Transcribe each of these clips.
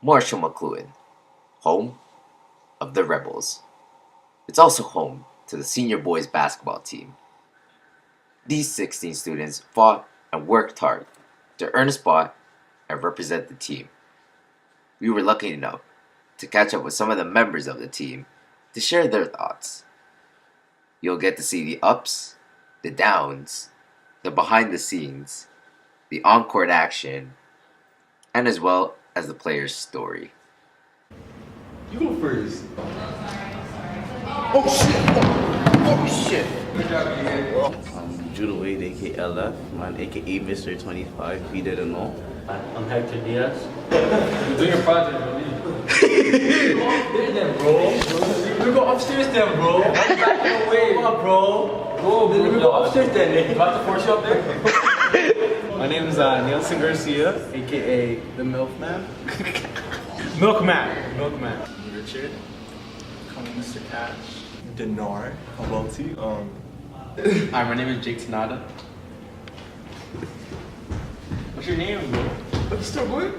Marshall McLuhan, home of the Rebels. It's also home to the senior boys basketball team. These 16 students fought and worked hard to earn a spot and represent the team. We were lucky enough to catch up with some of the members of the team to share their thoughts. You'll get to see the ups, the downs, the behind the scenes, the on-court action, and as well as the player's story. You go first. Oh shit! Judo Wade, aka LF, man, aka Mr. 25, if you didn't know. I'm Hector Diaz. You're doing a project, bro. We go upstairs then, bro. Back in the way. Come on, bro. Let me go upstairs then. You want to force you up there? My name is Neilson Garcia, aka the Milkman. Milkman. Richard. Call me Mr. Cash. Dinar Hawelty. Hi, my name is Jake Tanada. What's your name, bro? Let's start going.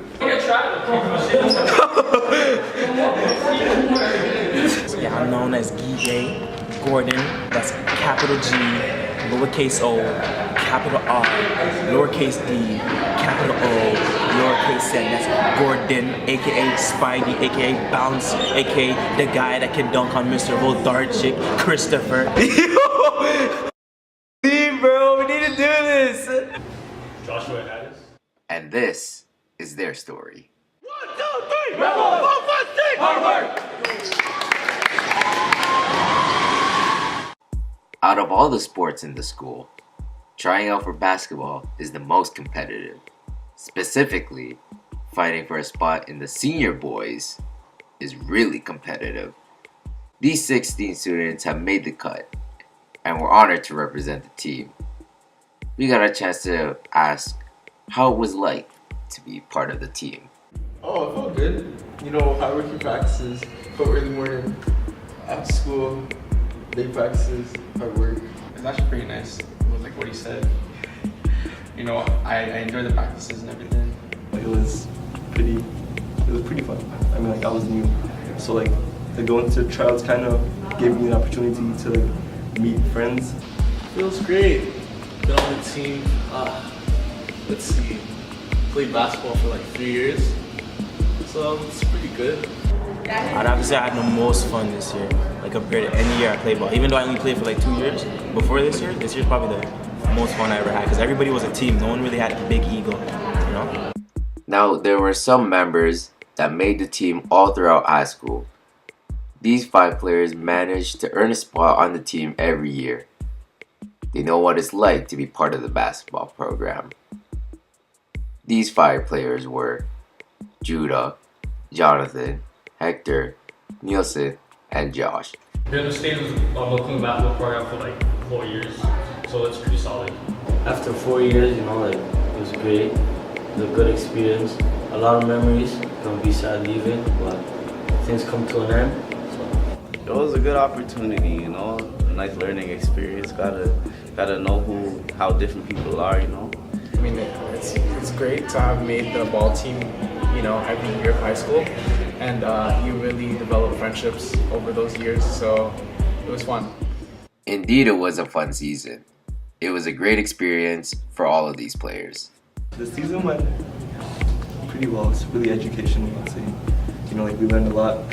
Yeah, I'm known as Ngige Gordon. That's capital G, lowercase o, capital R, lowercase d, capital O, lowercase n. That's Gordon, aka Spidey, aka Bounce, aka the guy that can dunk on Mr. Vodarchik, Christopher. Bro, we need to do this! Joshua Edades. And this is their story. 1, 2, 3. Rebels. 4, 5, 6. Hard work. Out of all the sports in the school, trying out for basketball is the most competitive. Specifically, fighting for a spot in the senior boys is really competitive. These 16 students have made the cut and were honored to represent the team. We got a chance to ask how it was like to be part of the team. Oh, it felt good. You know, hardworking practices, felt early morning, after school, late practices, hard work. It's actually pretty nice. It was like what he said. You know, I enjoyed the practices and everything. It was pretty fun. I mean, like, I was new, so like to go into tryouts kind of gave me an opportunity to like meet friends. Feels great. Been on the team. Let's see. Played basketball for like 3 years, so it's pretty good. I'd have to say I had the most fun this year, like compared to any year I played ball. Even though I only played for like 2 years before this year's probably the most fun I ever had because everybody was a team. No one really had a big ego, you know? Now, there were some members that made the team all throughout high school. These 5 players managed to earn a spot on the team every year. They know what it's like to be part of the basketball program. These 5 players were Judah, Jonathan, Hector, Neilson, and Josh. Been in the state of looking basketball program for like 4 years, so it's pretty solid. After 4 years, you know, like, it was great. It was a good experience. A lot of memories. Gonna be sad leaving, but things come to an end. It was a good opportunity, you know, a nice learning experience. Gotta know how different people are, you know. I mean, it's great to have made the ball team, you know, every year of high school, and you really develop friendships over those years, so it was fun. Indeed, it was a fun season. It was a great experience for all of these players. The season went pretty well. It's really educational, I'd say. You know, like we learned a lot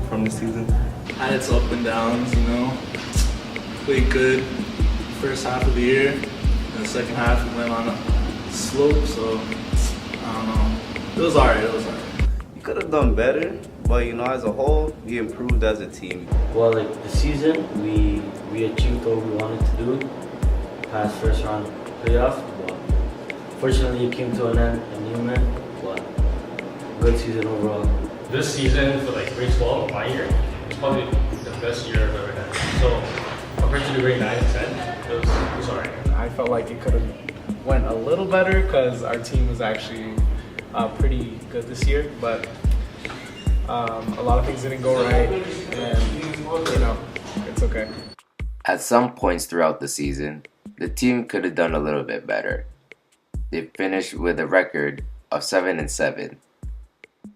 from this season. Had its up and downs, you know. Played good first half of the year, and the second half we went on a slope, so I don't know. It was alright. You could have done better, but you know, as a whole, we improved as a team. Well, like, the season, we achieved what we wanted to do. Past first round playoff, but fortunately it came to an end and you man, but good season overall. This season for like grade 12, my year, it's probably the best year I've ever had. So compared to the grade 9 and 10, it was alright. I felt like it could have went a little better because our team was actually pretty good this year, but a lot of things didn't go right, and you know, it's okay. At some points throughout the season, the team could have done a little bit better. They finished with a record of 7-7.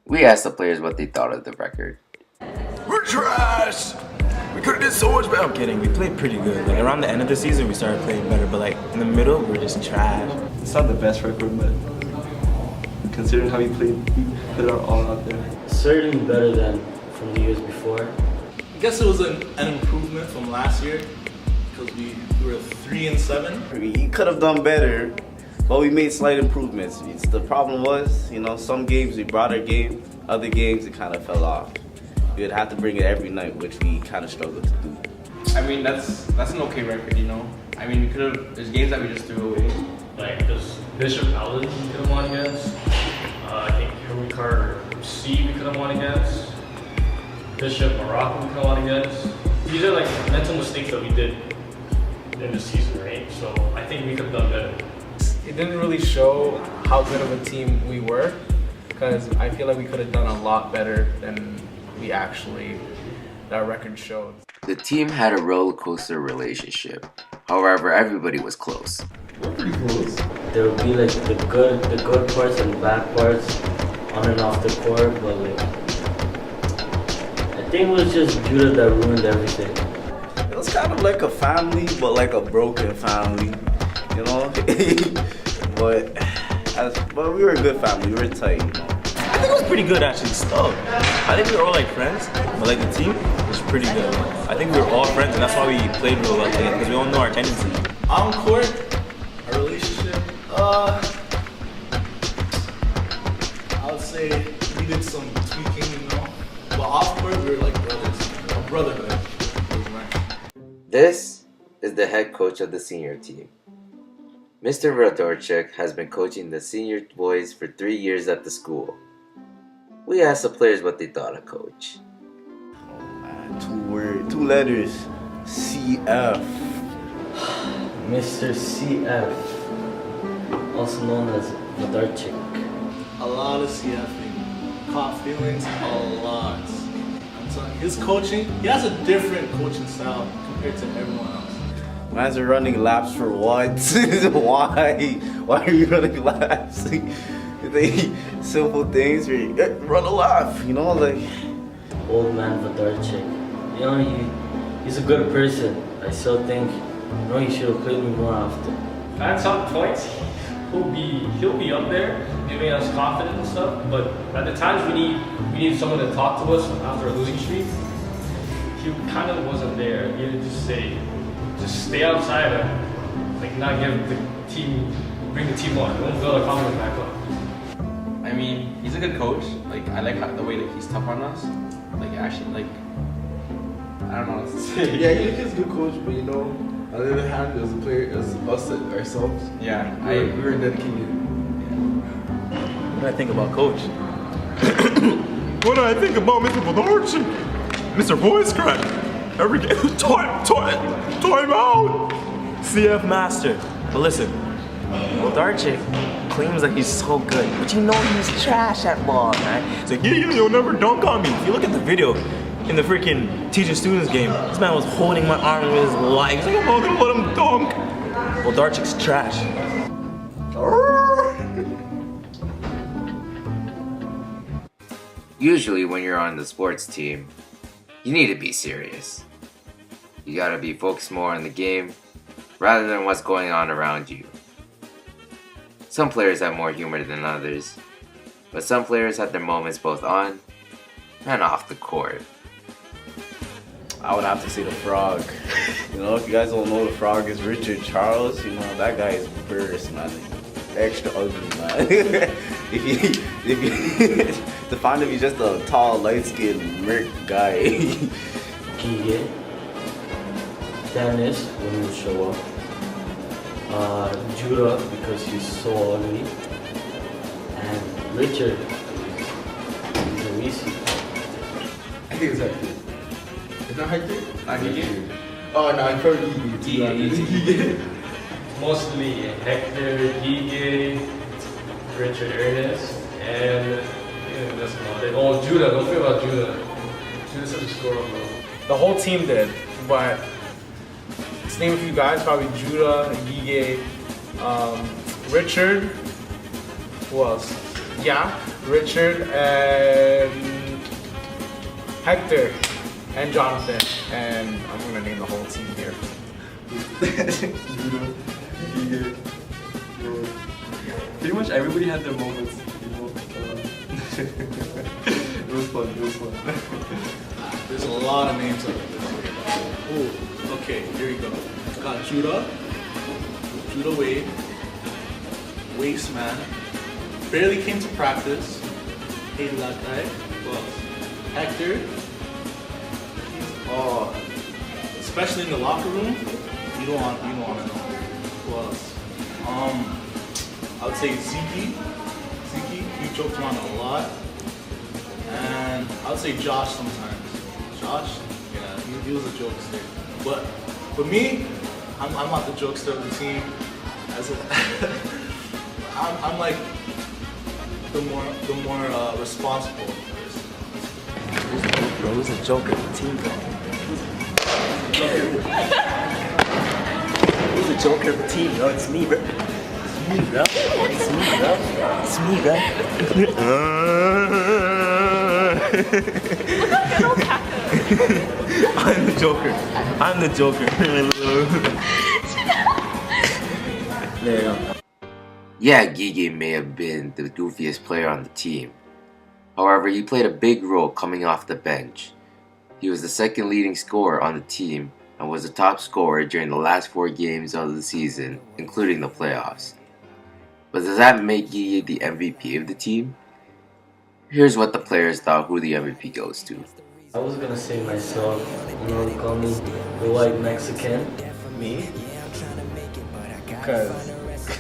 We asked the players what they thought of the record. We're trash! We could have did so much better. I'm kidding, we played pretty good. Like around the end of the season we started playing better, but like in the middle we're just trash. It's not the best record, but considering how we played, we put our all out there. Certainly better than from the years before. I guess it was an improvement from last year because we were 3-7. We could have done better, but we made slight improvements. The problem was, you know, some games we brought our game, other games it kind of fell off. We would have to bring it every night, which we kind of struggled to do. I mean, that's an okay record, you know. I mean, we could have. There's games that we just threw away. Like this Bishop Allen we could have won against. I think Henry Carter C we could have won against. Bishop Morocco we could have won against. These are like mental mistakes that we did in the season, right? So I think we could have done better. It didn't really show how good of a team we were, because I feel like we could have done a lot better than we actually, that record showed. The team had a roller coaster relationship. However, everybody was close. We're pretty close. There would be like the good parts and the bad parts on and off the court, but like I think it was just Judah that ruined everything. It was kind of like a family, but like a broken family, you know? but we were a good family, we were tight, you know? I think it was pretty good actually, still. I think we were all like friends, but like the team was pretty good. I think we were all friends and that's why we played real well together, because we all know our tendencies. On court, our relationship, I would say we did some tweaking, you know? But off court, we were like brothers, a brotherhood. It was nice. This is the head coach of the senior team. Mr. Radorchik has been coaching the senior boys for 3 years at the school. We asked the players what they thought of Coach. Oh man, two letters, CF. Mr. CF, also known as Vadarchik. A lot of CFing, caught feelings, a lot. I'm telling you, his coaching, he has a different coaching style compared to everyone else. Man's are running laps for what? Why? Why are you running laps? They simple things. Run a lap, you know, like. Old man Vadarchik. You know, he's a good person. I still think, you know, he should have played me more often. At some points, he'll be up there, giving us confidence and stuff. But at the times we need someone to talk to us after a losing streak, he kind of wasn't there. He would just say, just stay outside and like not bring the team on. Don't build a confidence back up. I mean, he's a good coach. Like, I like the way that he's tough on us. Like, actually, like, I don't know what to say. Yeah, he's a good coach, but you know, on the other hand, as a player, as us ourselves, Yeah, we were dedicated. What do I think about Coach? What do I think about Mr. Vadarchik? Mr. Voice Crack. Every game, time out! CF Master. But listen, Vadarchik claims that he's so good, but you know he's trash at ball, man. He's like, yeah, you'll never dunk on me. If you look at the video in the freaking teacher students game, this man was holding my arm with his life. He's like, I'm not gonna let him dunk. Vadarchik's trash. Usually when you're on the sports team, you need to be serious. You gotta be focused more on the game rather than what's going on around you. Some players have more humor than others, but some players have their moments both on and off the court. I would have to say the Frog. You know, if you guys don't know, the Frog is Richard Charles. You know, that guy is burst, man. Extra ugly, man. To find him, he's just a tall, light-skinned, merc guy. Ngige, Dennis when he would show up. Judah because he's so ugly. And Richard, he's a Reese. I think it's Hector. Is that Hector? Ngige? Oh no, I'm probably Ngige. Mostly Hector, Ngige, Richard Ernest, and that's about it. Oh, Judah, don't forget about Judah. Judah's such a scorer, bro. The whole team did, but let's name a few guys, probably Judah, Ngige, Richard, who else? Yeah, Richard, and Hector, and Jonathan, and I'm gonna name the whole team here. Ngige, pretty much everybody had their moments, you know. It was fun. There's a lot of names up there. Oh, okay, here we go. Got Judah Wade, Waste Man, barely came to practice, hated that guy. Who else? Hector. Oh, especially in the locker room, you don't want to know. Who else? I would say Zeke, he joked around a lot. And I would say Josh sometimes. Josh, yeah, he was a jokester. But for me, I'm not the jokester of the team. I'm like the more responsible person. Bro, who's a joker of the team, bro? Who's the joker of the team, bro? It's me, bro. It's me, bro. It's me, bro. I'm the joker. There you go. Yeah, Ngige may have been the goofiest player on the team. However, he played a big role coming off the bench. He was the second leading scorer on the team and was the top scorer during the last 4 games of the season, including the playoffs. But does that make Ngige the MVP of the team? Here's what the players thought who the MVP goes to. I was gonna say myself, you know, call me the white Mexican. Me? Because,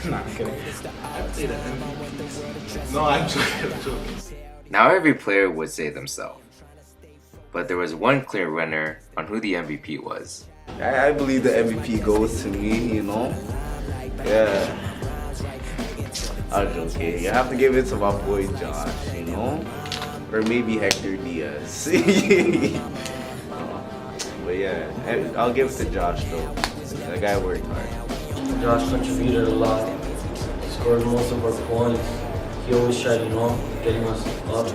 not kidding. I'd say the MVP. No, I'm joking. Now every player would say themselves, but there was one clear winner on who the MVP was. I believe the MVP goes to me, you know. Yeah. I'm joking. You have to give it to my boy Josh, you know? Or maybe Hector Diaz. But yeah, I'll give it to Josh though. That guy worked hard. Josh contributed a lot, scored most of our points. He always tried, you know, getting us up.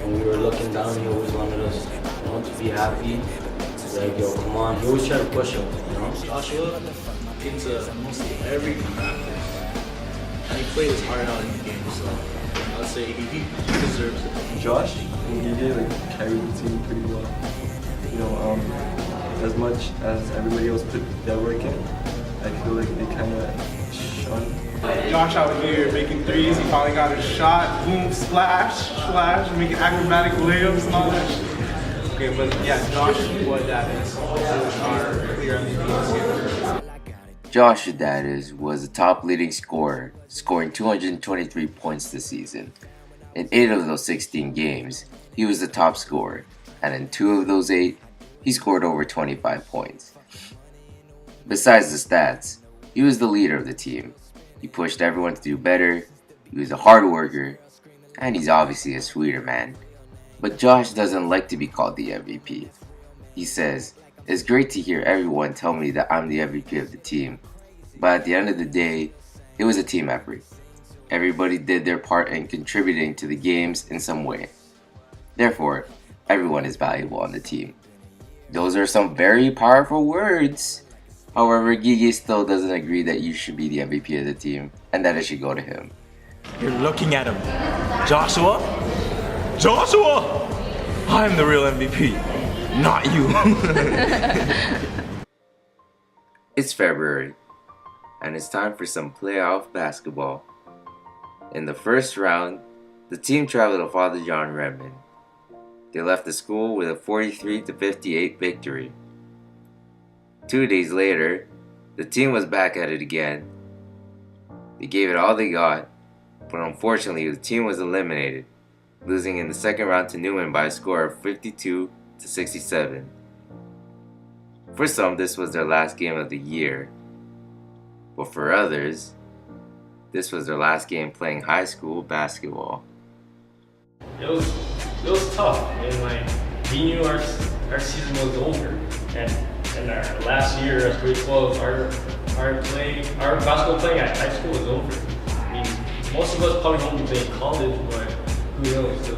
When we were looking down, he always wanted us, you know, to be happy. Like, yo, come on. He always tried to push us, you know. Joshua came to mostly every practice. And he played his heart out in the game, so I'd say he deserves it. Josh and Ngige like carried the team pretty well. You know, as much as everybody else put their work in, I feel like they kind of shone. Josh out here making threes. He finally got his shot. Boom, splash, making acrobatic layups and all that shit. Okay, but yeah, Josh, what that is, our clear MVP. Josh Edades was the top leading scorer, scoring 223 points this season. In 8 of those 16 games, he was the top scorer, and in 2 of those 8, he scored over 25 points. Besides the stats, he was the leader of the team. He pushed everyone to do better, he was a hard worker, and he's obviously a sweeter man. But Josh doesn't like to be called the MVP. He says, "It's great to hear everyone tell me that I'm the MVP of the team, but at the end of the day, it was a team effort. Everybody did their part in contributing to the games in some way. Therefore, everyone is valuable on the team." Those are some very powerful words. However, Ngige still doesn't agree that you should be the MVP of the team and that it should go to him. You're looking at him. Joshua? I'm the real MVP, not you. It's February, and it's time for some playoff basketball. In the first round, the team traveled to Father John Redmond. They left the school with a 43-58 victory. 2 days later, the team was back at it again. They gave it all they got, but unfortunately the team was eliminated, losing in the second round to Newman by a score of 52-67. For some, this was their last game of the year, but for others, this was their last game playing high school basketball. It was tough, and like we knew our season was over, and our last year as grade 12, our basketball playing at high school was over. I mean, most of us probably won't be playing college, but who knows?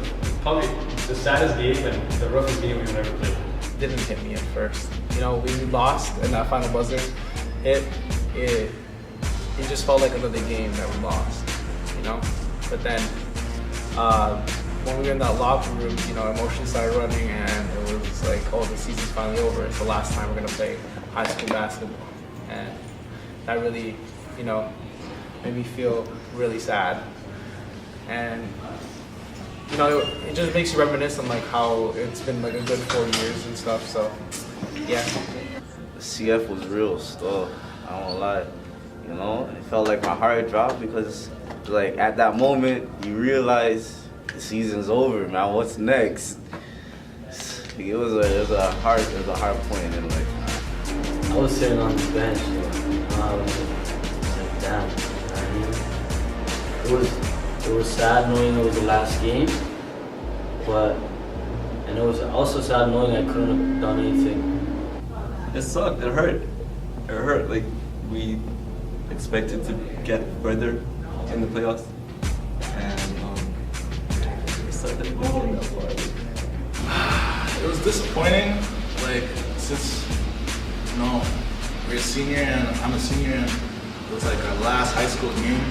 Probably the saddest game and the roughest game we've ever played. Didn't hit me at first. You know, we lost in that final buzzer. It just felt like another game that we lost, you know? But then, when we were in that locker room, you know, emotions started running and it was like, oh, the season's finally over. It's the last time we're gonna play high school basketball. And that really, you know, made me feel really sad. And, you know, it just makes you reminisce on like how it's been like a good 4 years and stuff, so, yeah. The CF was real stuff, I won't lie. You know, it felt like my heart dropped because like at that moment you realize the season's over, man. What's next? It was a hard point in life. I was sitting on the bench, so I was like, damn. I mean, it was sad knowing it was the last game, and it was also sad knowing I couldn't have done anything. It sucked. It hurt. It hurt. Like we expected to get further in the playoffs, and it sucked that we didn't get that far. It was disappointing, like, since, you know, we're a senior and I'm a senior and it was like our last high school game.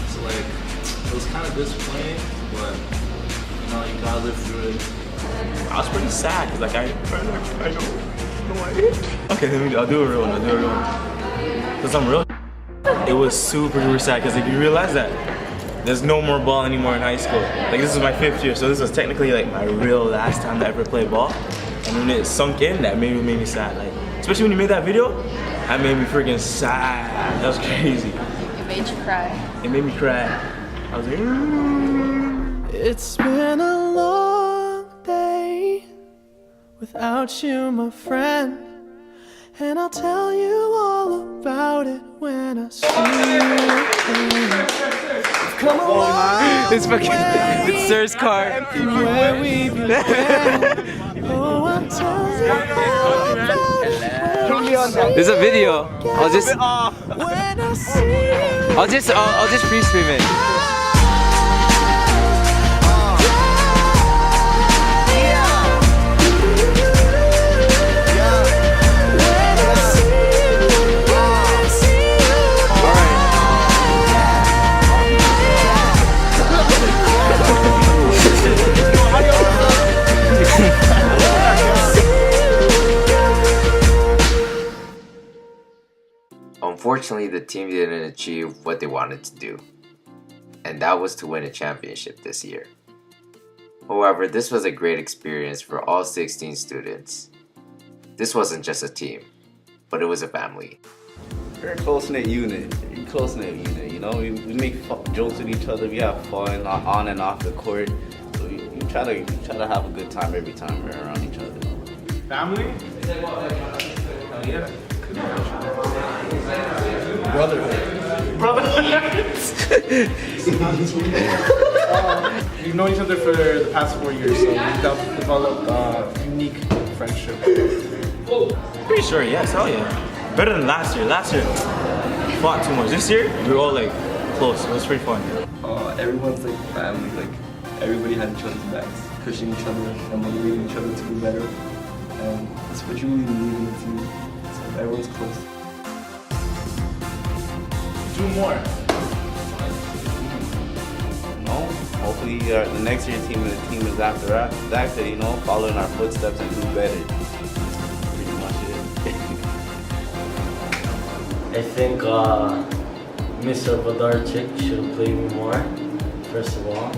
So like, it was kind of disappointing, but, you know, you gotta live through it. I was pretty sad because like I know what I did. Okay, I'll do a real one. Because I'm real. It was super sad because like you realize that there's no more ball anymore in high school. Like this is my 5th year, so this was technically like my real last time to ever play ball. And when it sunk in, that made me sad. Like especially when you made that video, that made me freaking sad. That was crazy. It made you cry. It made me cry. I was like, It's been a long day without you, my friend. And I'll tell you all about it when I see you again. Come on, It's fucking, it's Sir's car. where we began. Oh, I'll tell you about it There's a video. I'll just when I see you. I'll just free stream it. Unfortunately, the team didn't achieve what they wanted to do, and that was to win a championship this year. However, this was a great experience for all 16 students. This wasn't just a team, but it was a family. We're a close-knit unit. You know, we make jokes with each other. We have fun on and off the court. So we try to have a good time every time we're around each other. Family? Hell yeah. Brotherhood. We've known each other for the past 4 years, so we've developed a unique friendship. pretty sure, yes, hell yeah. Better than last year. Last year, we fought too much. This year, we were all like close. It was pretty fun. Everyone's like family. Like everybody had each other's backs, pushing each other and motivating each other to do better. And it's what you really need in a team. So everyone's close. Do more. No, hopefully the next year team is after that, you know, following our footsteps and do better. Pretty much it. I think Mr. Vodarchik should have played me more, first of all.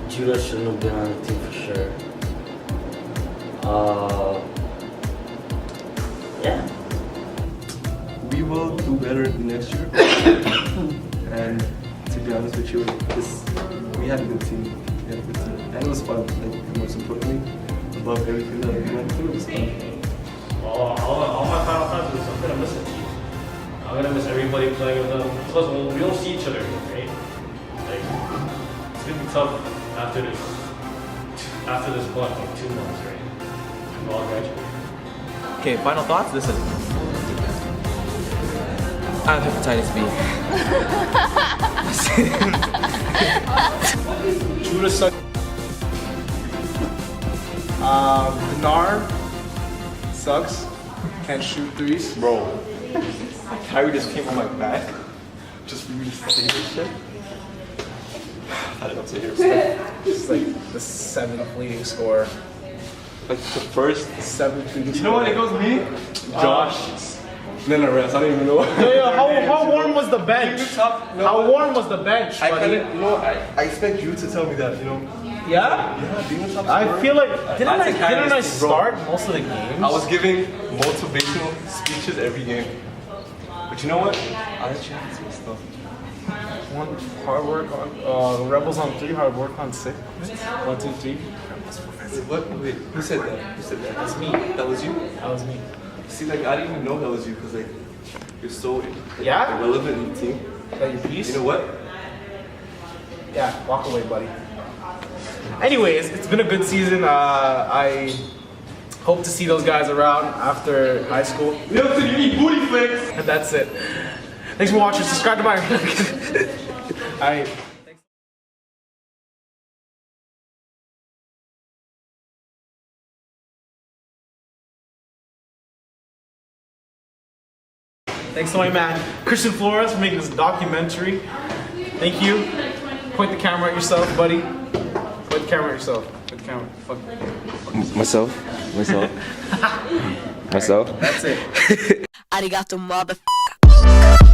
Judah shouldn't have been on the team for sure. Yeah. We will do better next year. And to be honest with you, we had a good team. And it was fun. Like, most importantly, above everything that we went through, it was fun. All my final times, I'm gonna miss the team. I'm gonna miss everybody playing with them. Plus, we don't see each other, right? Like, it's gonna be tough after this point, like 2 months, right? We'll all graduate. Okay, final thoughts? Listen. I have hepatitis B. Judah suck. Dinar sucks. Can't shoot threes. Bro, Kyrie just came on my back. Just for me to say this shit. I don't say here. It's like the 7th leading scorer. Like the first. 7th leading You know what? It goes me, Josh, then the rest. I don't even know. How warm was the bench? How warm was the bench? I buddy? kinda, you know, I expect you to tell me that, you know. Yeah? Yeah, being a top I scorer. feel like didn't That's a I kindness, bro. start most of the games? I was giving motivational speeches every game. But you know what? I let you have to say stuff. One hard work on Rebels on 3, hard work on 6. 1, 2, 3. What? Wait, who said that? Who said that? That's me. That was you? That was me. See, like, I didn't even know that was you because, like, you're so Yeah? irrelevant in the team. That your piece? You know what? Yeah, walk away, buddy. Anyways, it's been a good season. I hope to see those guys around after high school. Neilson, you need booty flicks! And that's it. Thanks for watching. Subscribe to my. Alright. Thanks to my man, Christian Flores, for making this documentary. Thank you. Point the camera at yourself, buddy. Point the camera at yourself. Point the camera. Fuck. Myself. Myself. That's it. Arigato, motherfucker.